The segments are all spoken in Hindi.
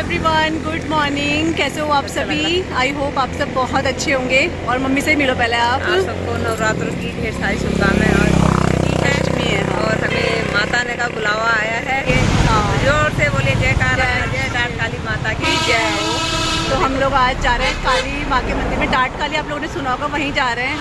Everyone, good morning. कैसे हो आप सभी? आई होप आप सब बहुत अच्छे होंगे। और मम्मी से मिलो पहले आप सबको नवरात्र की ढेर सारी शुभकामनाएं और हमें माता ने का बुलावा आया है। जोर से बोले जयकारा, जय डाट काली माता की जय हो। तो हम लोग आज जा रहे हैं काली माँ के मंदिर में। डाट काली आप लोगों ने सुना होगा, वहीं जा रहे हैं।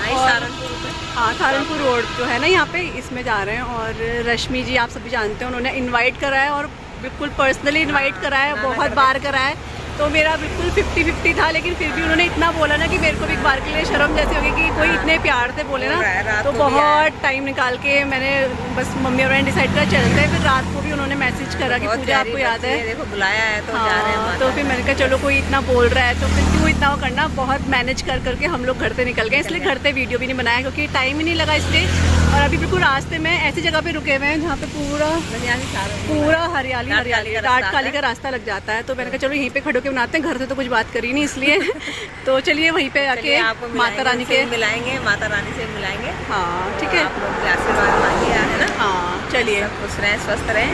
हाँ, सहारनपुर रोड जो है ना यहाँ पे, इसमें जा रहे हैं। और रश्मि जी आप सभी जानते हैं, उन्होंने इनवाइट करा है और बिल्कुल पर्सनली इनवाइट करा है, बहुत बार करा है। तो मेरा बिल्कुल 50-50 था, लेकिन फिर भी उन्होंने इतना बोला ना कि मेरे को भी एक बार के लिए शर्म जैसी होगी कि कोई इतने प्यार से बोले ना। तो बहुत टाइम निकाल के मैंने बस मम्मी और मैंने डिसाइड करा चलते हैं। फिर रात को भी उन्होंने मैसेज करा कि पूजा आपको याद है, देखो बुलाया है तो जा रहे हैं। तो फिर मैंने कहा चलो कोई इतना बोल रहा है तो फिर क्यों इतना वो करना। बहुत मैनेज कर करके हम लोग घर से निकल गए, इसलिए घर से वीडियो भी नहीं बनाया क्योंकि टाइम ही नहीं लगा इसलिए। और अभी बिल्कुल रास्ते में ऐसी जगह पे रुके हुए हैं जहाँ पे पूरा हरियाली डाट काली का रास्ता लग जाता है। तो मैंने कहा चलो यहीं पे खड़े के बनाते हैं, घर से तो कुछ बात करी नहीं इसलिए। तो चलिए वहीं पे आके माता रानी के मिलाएंगे, माता रानी से मिलाएंगे। हाँ ठीक है, आप लोग भी आशीर्वाद मांगिए, है ना। हाँ चलिए, खुश रहें, स्वस्थ रहें।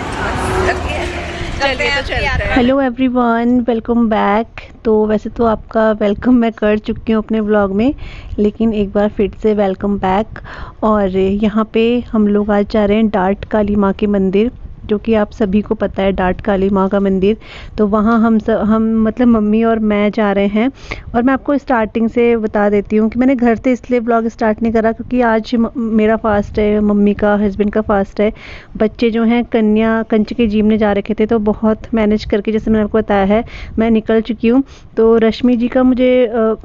चलिए तो चलते हैं। Hello everyone, welcome back. तो वैसे तो आपका वेलकम मैं कर चुकी हूँ अपने व्लॉग में, लेकिन एक बार फिर से वेलकम बैक। और यहाँ पे हम लोग आज जा रहे हैं डाट काली माँ के मंदिर, जो कि आप सभी को पता है डाट काली माँ का मंदिर। तो वहाँ हम मतलब मम्मी और मैं जा रहे हैं। और मैं आपको स्टार्टिंग से बता देती हूँ कि मैंने घर से इसलिए ब्लॉग स्टार्ट नहीं करा क्योंकि आज मेरा फास्ट है, मम्मी का हस्बैंड का फास्ट है। बच्चे जो हैं कंचके जीमने जा रखे थे, तो बहुत मैनेज करके जैसे मैंने आपको बताया है मैं निकल चुकी हूँ। तो रश्मि जी का मुझे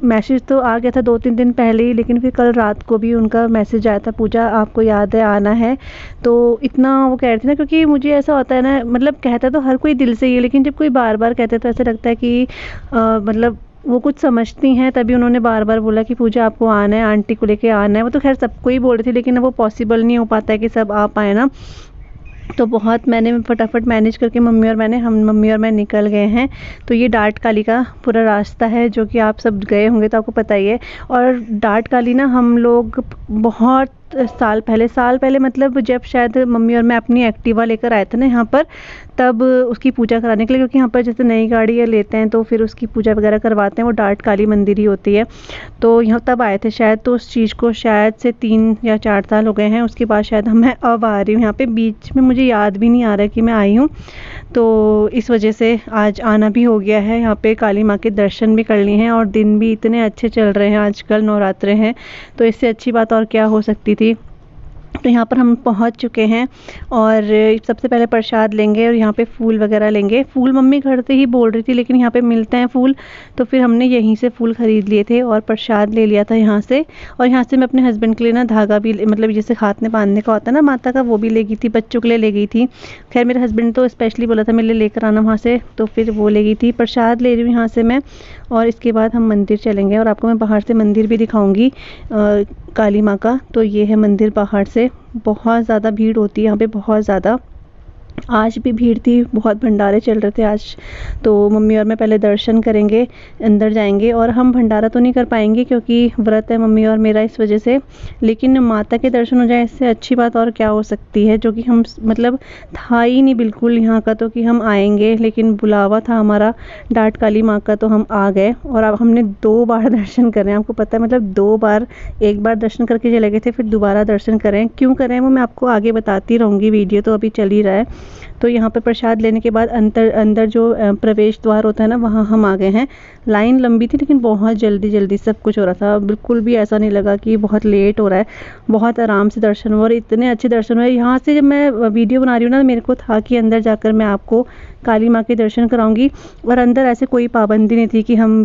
मैसेज तो आ गया था 2-3 दिन पहले ही, लेकिन फिर कल रात को भी उनका मैसेज आया था, पूजा आपको याद है आना है। तो इतना वो कह रहे थे ना, क्योंकि मुझे ऐसा होता है ना, मतलब कहता तो हर कोई दिल से ही, लेकिन जब कोई बार बार कहते तो ऐसा लगता है कि मतलब वो कुछ समझती हैं, तभी उन्होंने बार बार बोला कि पूजा आपको आना है, आंटी को लेके आना है। वो तो खैर सबको ही बोल रही थी, लेकिन वो पॉसिबल नहीं हो पाता है कि सब आ पाए ना। तो बहुत मैंने फटाफट मैनेज करके मम्मी और मैं निकल गए हैं। तो ये डाट काली का पूरा रास्ता है, जो कि आप सब गए होंगे तो आपको पता ही है। और डाट काली ना हम लोग बहुत साल पहले मतलब जब शायद मम्मी और मैं अपनी एक्टिवा लेकर आए थे ना यहाँ पर, तब उसकी पूजा कराने के लिए, क्योंकि यहाँ पर जैसे नई गाड़ी लेते हैं तो फिर उसकी पूजा वगैरह करवाते हैं, वो डाट काली मंदिर ही होती है। तो यहाँ तब आए थे शायद, तो उस चीज़ को शायद से 3 या 4 साल हो गए हैं। उसके बाद शायद मैं अब आ रही हूँ यहाँ पे, बीच में मुझे याद भी नहीं आ रहा कि मैं आई हूँ। तो इस वजह से आज आना भी हो गया है, यहाँ पे काली माँ के दर्शन भी कर लिए हैं। और दिन भी इतने अच्छे चल रहे हैं, आजकल नवरात्रे हैं, तो इससे अच्छी बात और क्या हो सकती थी। तो यहाँ पर हम पहुँच चुके हैं और सबसे पहले प्रसाद लेंगे और यहाँ पे फूल वगैरह लेंगे। फूल मम्मी घर से ही बोल रही थी, लेकिन यहाँ पे मिलते हैं फूल, तो फिर हमने यहीं से फूल ख़रीद लिए थे और प्रसाद ले लिया था यहाँ से। और यहाँ से मैं अपने हस्बैंड के लिए ना धागा भी, मतलब जैसे हाथ में बांधने का होता है ना माता का, वो भी ले गई थी, बच्चों के लिए ले गई थी। खैर मेरे हस्बैंड तो स्पेशली बोला था मेरे लिए लेकर आना वहाँ से, तो फिर वो ले गई थी। प्रसाद ले रही हूँ यहाँ से मैं, और इसके बाद हम मंदिर चलेंगे और आपको मैं बाहर से मंदिर भी दिखाऊंगी काली माँ का। तो ये है मंदिर बाहर से, बहुत ज़्यादा भीड़ होती है यहाँ पे, बहुत ज़्यादा। आज भी भीड़ थी, बहुत भंडारे चल रहे थे आज। तो मम्मी और मैं पहले दर्शन करेंगे, अंदर जाएंगे। और हम भंडारा तो नहीं कर पाएंगे क्योंकि व्रत है मम्मी और मेरा, इस वजह से। लेकिन माता के दर्शन हो जाए, इससे अच्छी बात और क्या हो सकती है, जो कि हम मतलब था ही नहीं बिल्कुल यहाँ का तो कि हम आएंगे, लेकिन बुलावा था हमारा डाट काली माँ का, तो हम आ गए। और अब हमने 2 बार दर्शन कर रहे हैं, आपको पता है, मतलब 2 बार, एक बार दर्शन करके चले गए थे, फिर दोबारा दर्शन करें। क्यों करें वो मैं आपको आगे बताती रहूँगी, वीडियो तो अभी चल ही रहा है। तो यहाँ पर प्रसाद लेने के बाद अंदर जो प्रवेश द्वार होता है ना, वहाँ हम आ गए हैं। लाइन लंबी थी, लेकिन बहुत जल्दी सब कुछ हो रहा था, बिल्कुल भी ऐसा नहीं लगा कि बहुत लेट हो रहा है। बहुत आराम से दर्शन हुए और इतने अच्छे दर्शन हुए। यहाँ से जब मैं वीडियो बना रही हूँ ना, मेरे को था कि अंदर जाकर मैं आपको काली माँ के दर्शन कराऊंगी। और अंदर ऐसे कोई पाबंदी नहीं थी कि हम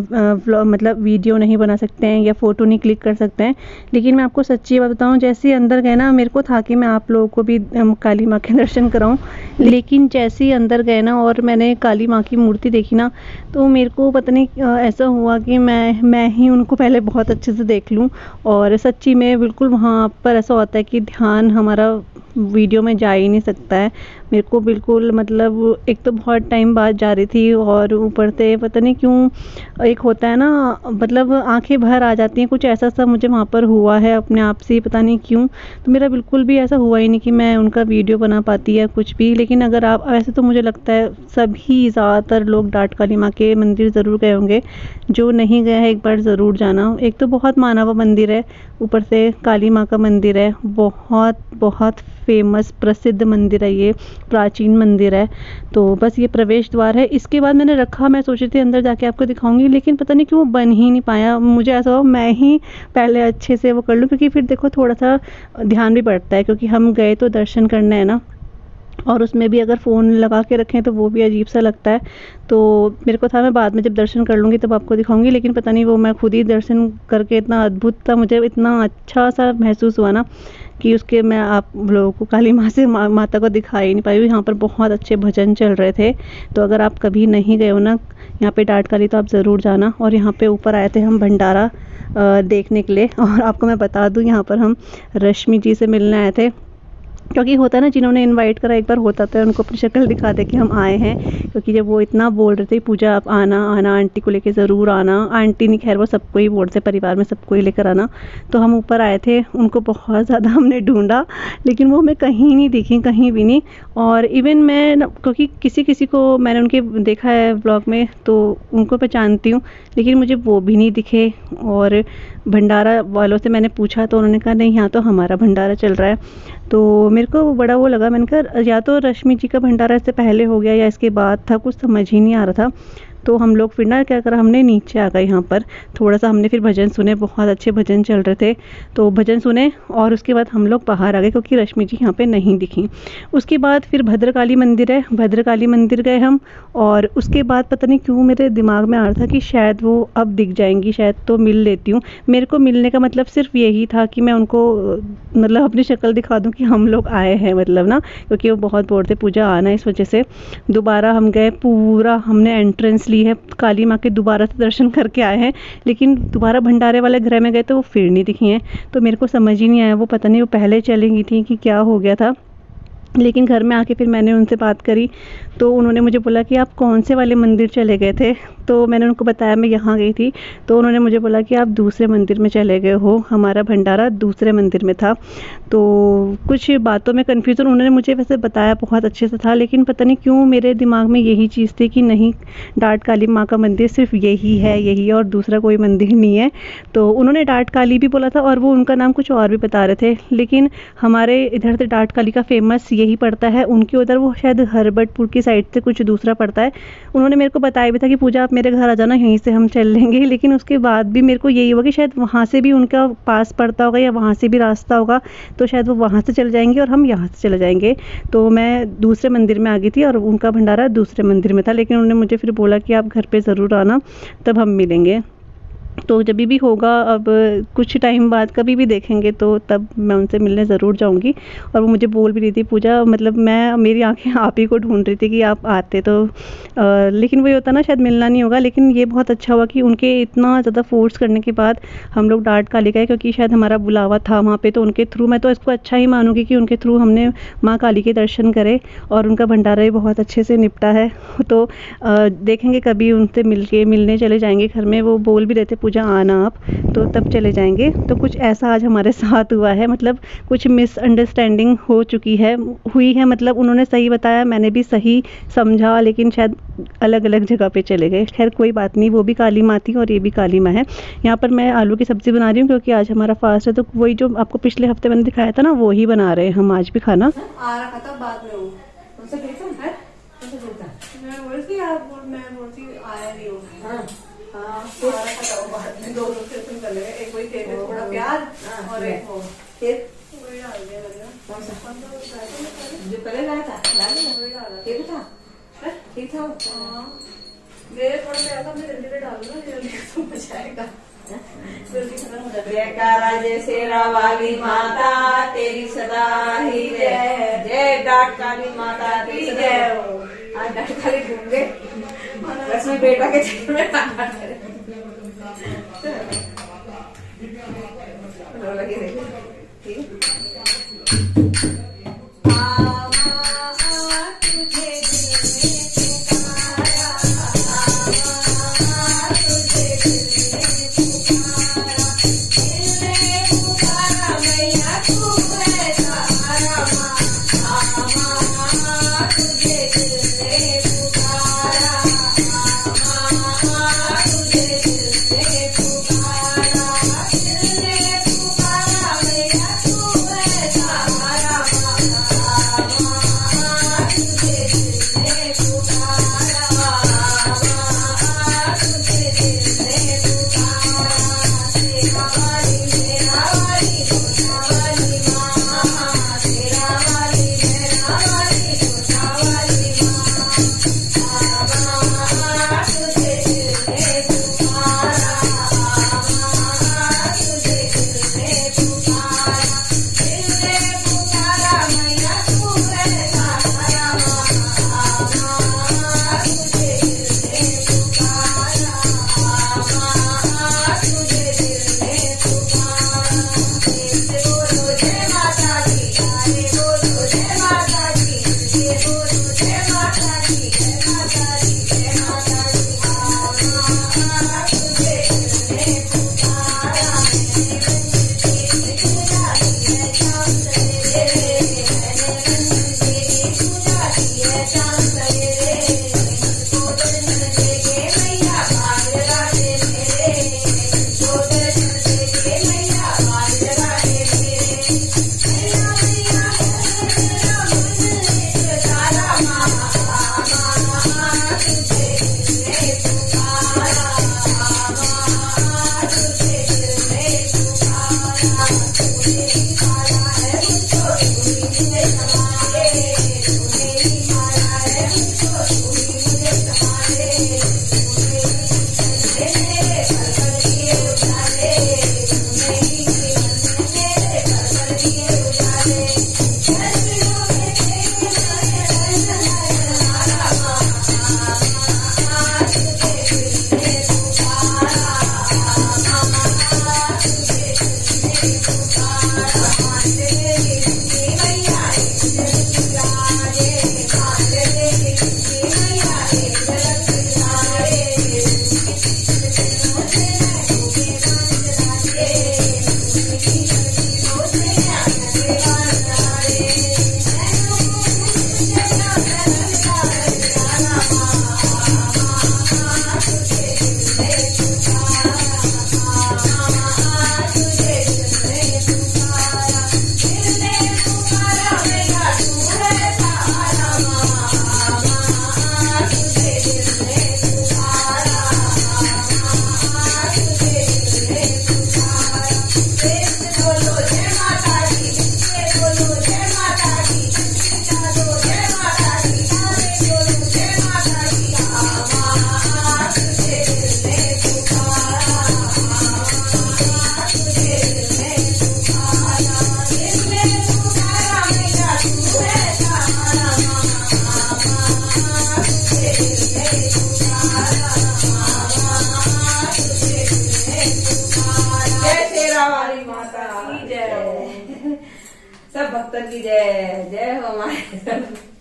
मतलब वीडियो नहीं बना सकते हैं या फ़ोटो नहीं क्लिक कर सकते हैं। लेकिन मैं आपको सच्ची बात बताऊँ, जैसे ही अंदर गए ना, मेरे को था कि मैं आप लोगों को भी काली माँ के दर्शन कराऊँ। लेकिन जैसे ही अंदर गए ना और मैंने काली माँ की मूर्ति देखी ना, तो मेरे को पता नहीं ऐसा हुआ कि मैं ही उनको पहले बहुत अच्छे से देख लूँ। और सच्ची में बिल्कुल वहाँ पर ऐसा होता है कि ध्यान हमारा वीडियो में जा ही नहीं सकता है। मेरे को बिल्कुल, मतलब एक तो बहुत टाइम बाद जा रही थी और ऊपर से पता नहीं क्यों एक होता है ना, मतलब आंखें भर आ जाती हैं, कुछ ऐसा सा मुझे वहाँ पर हुआ है अपने आप से, पता नहीं क्यों। तो मेरा बिल्कुल भी ऐसा हुआ ही नहीं कि मैं उनका वीडियो बना पाती या कुछ भी। लेकिन अगर आप, वैसे तो मुझे लगता है सभी ज़्यादातर लोग डाट काली माँ के मंदिर ज़रूर गए होंगे। जो नहीं गया है एक बार ज़रूर जाना। एक तो बहुत माना हुआ मंदिर है, ऊपर से काली माँ का मंदिर है, बहुत बहुत फेमस प्रसिद्ध मंदिर है, ये प्राचीन मंदिर है। तो बस ये प्रवेश द्वार है। इसके बाद मैंने रखा, मैं सोची थी अंदर जाके आपको दिखाऊंगी, लेकिन पता नहीं क्यों वो बन ही नहीं पाया। मुझे ऐसा हुआ मैं ही पहले अच्छे से वो कर लूँ, क्योंकि फिर देखो थोड़ा सा ध्यान भी पड़ता है, क्योंकि हम गए तो दर्शन करने है ना, और उसमें भी अगर फ़ोन लगा के रखें तो वो भी अजीब सा लगता है। तो मेरे को था मैं बाद में जब दर्शन कर लूँगी तब आपको दिखाऊंगी, लेकिन पता नहीं वो मैं खुद ही दर्शन करके इतना अद्भुत था, मुझे इतना अच्छा सा महसूस हुआ ना कि उसके मैं आप लोगों को काली माँ से माता को दिखा ही नहीं पाई। यहाँ पर बहुत अच्छे भजन चल रहे थे। तो अगर आप कभी नहीं गए हो ना यहाँ पे डाट काली, तो आप ज़रूर जाना। और यहाँ पे ऊपर आए थे हम भंडारा देखने के लिए। और आपको मैं बता दूँ, यहाँ पर हम रश्मि जी से मिलने आए थे, क्योंकि होता है ना जिन्होंने इनवाइट करा एक बार होता तो उनको अपनी शक्ल दिखा दे कि हम आए हैं। क्योंकि जब वो इतना बोल रहे थे पूजा आप आना आना, आंटी को लेके ज़रूर आना, आंटी नहीं खैर वो सबको ही बोल रहे थे, परिवार में सबको ही लेकर आना। तो हम ऊपर आए थे, उनको बहुत ज़्यादा हमने ढूंढा, लेकिन वो हमें कहीं नहीं दिखी, कहीं भी नहीं। और इवन मैं क्योंकि किसी किसी को मैंने उनके देखा है ब्लॉग में तो उनको पहचानती हूँ, लेकिन मुझे वो भी नहीं दिखे। और भंडारा वालों से मैंने पूछा तो उन्होंने कहा नहीं यहाँ तो हमारा भंडारा चल रहा है। तो मेरे को बड़ा वो लगा, मैंने कहा या तो रश्मि जी का भंडारा इससे पहले हो गया या इसके बाद था, कुछ समझ ही नहीं आ रहा था। तो हम लोग फिर ना क्या करा, हमने नीचे आ गए यहाँ पर थोड़ा सा, हमने फिर भजन सुने, बहुत अच्छे भजन चल रहे थे। तो भजन सुने और उसके बाद हम लोग बाहर आ गए, क्योंकि रश्मि जी यहाँ पे नहीं दिखी। उसके बाद फिर भद्रकाली मंदिर है, भद्रकाली मंदिर गए हम। और उसके बाद पता नहीं क्यों मेरे दिमाग में आ रहा था कि शायद वो अब दिख जाएंगी, शायद तो मिल लेती हूँ। मेरे को मिलने का मतलब सिर्फ यही था कि मैं उनको मतलब अपनी शक्ल दिखा दूँ कि हम लोग आए हैं, मतलब ना, क्योंकि वो बहुत बोल थे पूजा आना, इस वजह से। दोबारा हम गए, पूरा हमने एंट्रेंस ली है काली माँ के, दोबारा से दर्शन करके आए हैं। लेकिन दोबारा भंडारे वाले घर में गए तो वो फिर नहीं दिखी हैं। तो मेरे को समझ ही नहीं आया, वो पता नहीं वो पहले चली गई थी कि क्या हो गया था। लेकिन घर में आके फिर मैंने उनसे बात करी तो उन्होंने मुझे बोला कि आप कौन से वाले मंदिर चले गए थे। तो मैंने उनको बताया मैं यहाँ गई थी। तो उन्होंने मुझे बोला कि आप दूसरे मंदिर में चले गए हो, हमारा भंडारा दूसरे मंदिर में था। तो कुछ बातों में कन्फ्यूज़न, उन्होंने मुझे वैसे बताया बहुत अच्छे से था, लेकिन पता नहीं क्यों मेरे दिमाग में यही चीज़ थी कि नहीं, डाट काली माँ का मंदिर सिर्फ यही है, यही, और दूसरा कोई मंदिर नहीं है। तो उन्होंने डाट काली भी बोला था और वो उनका नाम कुछ और भी बता रहे थे, लेकिन हमारे इधर से डाट काली का फेमस यही पड़ता है, उनके उधर वो शायद हरबटपुर की साइड से कुछ दूसरा पड़ता है। उन्होंने मेरे को बताया भी था कि पूजा आप मेरे घर आ जाना, यहीं से हम चल लेंगे। लेकिन उसके बाद भी मेरे को यही हुआ कि शायद वहाँ से भी उनका पास पड़ता होगा या वहाँ से भी रास्ता होगा, तो शायद वो वहाँ से चले जाएंगे और हम यहाँ से चले जाएंगे। तो मैं दूसरे मंदिर में आ गई थी और उनका भंडारा दूसरे मंदिर में था। लेकिन उन्होंने मुझे फिर बोला कि आप घर पे ज़रूर आना, तब हम मिलेंगे। तो जब भी होगा, अब कुछ टाइम बाद कभी भी देखेंगे तो तब मैं उनसे मिलने ज़रूर जाऊंगी। और वो मुझे बोल भी रही थी पूजा, मतलब मैं, मेरी आंखें आप ही को ढूंढ रही थी कि आप आते तो लेकिन वही होता ना, शायद मिलना नहीं होगा। लेकिन ये बहुत अच्छा हुआ कि उनके इतना ज़्यादा फोर्स करने के बाद हम लोग डाट काली गए, क्योंकि शायद हमारा बुलावा था वहाँ पे। तो उनके थ्रू, मैं तो इसको अच्छा ही मानूंगी कि उनके थ्रू हमने माँ काली के दर्शन करे और उनका भंडारा भी बहुत अच्छे से निपटा है। तो देखेंगे कभी उनसे मिलने चले जाएंगे घर में। वो बोल भी रहे थे पूजा आना आप, तो तब चले जाएंगे। तो कुछ ऐसा आज हमारे साथ हुआ है, मतलब कुछ मिसअंडरस्टैंडिंग हो चुकी है, हुई है, मतलब उन्होंने सही बताया, मैंने भी सही समझा, लेकिन शायद अलग अलग जगह पे चले गए। खैर कोई बात नहीं, वो भी काली माँ थी और ये भी काली माँ है। यहाँ पर मैं आलू की सब्ज़ी बना रही हूँ क्योंकि आज हमारा फास्ट है। तो वही जो आपको पिछले हफ्ते मैंने दिखाया था ना, वो ही बना रहे हैं हम आज भी खाना। आ रखा था बाद में, वो मैं बोलती आया नहीं हूँ। दो लोग कर लेंगे, एक वही थे थोड़ा प्यार और एक वो वही डाल दिया मैंने। कौन सा जो पहले लाया था, ठीक था, ठीक था। मेरे थोड़ा प्यार था, मैं जल्दी डाल दूँ ना, जल्दी समझ आएगा, जल्दी खत्म हो जाएगा। जयकारा जय शेरा वाली माता तेरी सदा ही जय, जय डाट काली माता की जय। आज डाट काली घूम गए, रश्मि बेटा के चक्कर में लगे रहे। ठीक भक्तन की जय। जय हो माए।